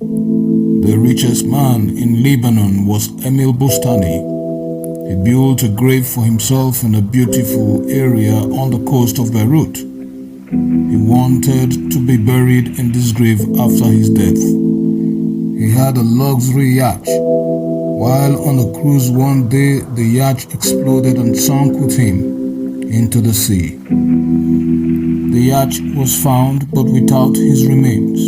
The richest man in Lebanon was Emil Bustani. He built a grave for himself in a beautiful area on the coast of Beirut. He wanted to be buried in this grave after his death. He had a luxury yacht. While on a cruise one day, the yacht exploded and sank with him into the sea. The yacht was found, but without his remains.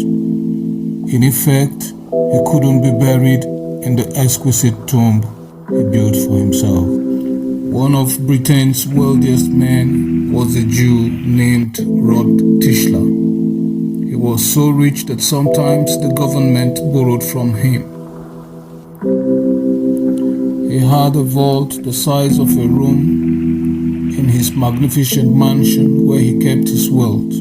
In effect, he couldn't be buried in the exquisite tomb he built for himself. One of Britain's wealthiest men was a Jew named Rod Tischler. He was so rich that sometimes the government borrowed from him. He had a vault the size of a room in his magnificent mansion where he kept his wealth.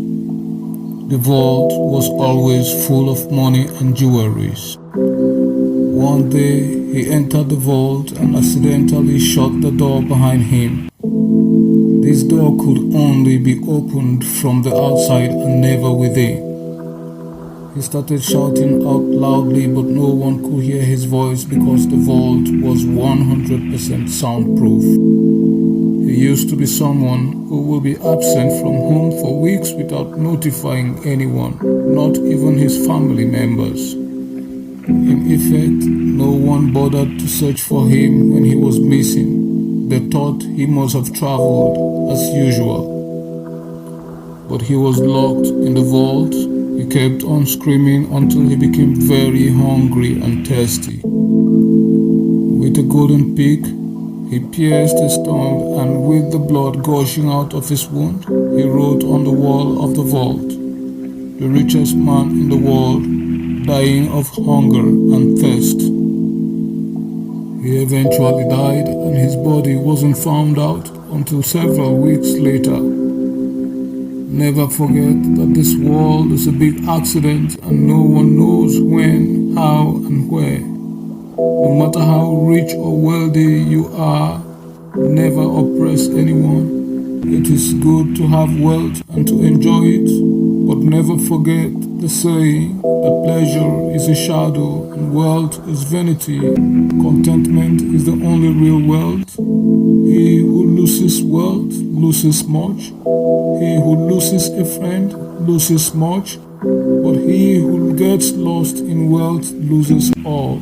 The vault was always full of money and jewelries. One day he entered the vault and accidentally shut the door behind him. This door could only be opened from the outside and never within. He started shouting out loudly, but no one could hear his voice because the vault was 100% soundproof. He used to be someone who will be absent from home for weeks without notifying anyone, not even his family members. In effect, no one bothered to search for him when he was missing. They thought he must have traveled as usual. But he was locked in the vault. He kept on screaming until he became very hungry and thirsty. With a golden pick, he pierced his tongue, and with the blood gushing out of his wound, he wrote on the wall of the vault, "The richest man in the world, dying of hunger and thirst." He eventually died, and his body wasn't found out until several weeks later. Never forget that this world is a big accident and no one knows when, how, and where. No matter how rich or wealthy you are, never oppress anyone. It is good to have wealth and to enjoy it, but never forget the saying that pleasure is a shadow and wealth is vanity. Contentment is the only real wealth. He who loses wealth loses much. He who loses a friend loses much, but he who gets lost in wealth loses all.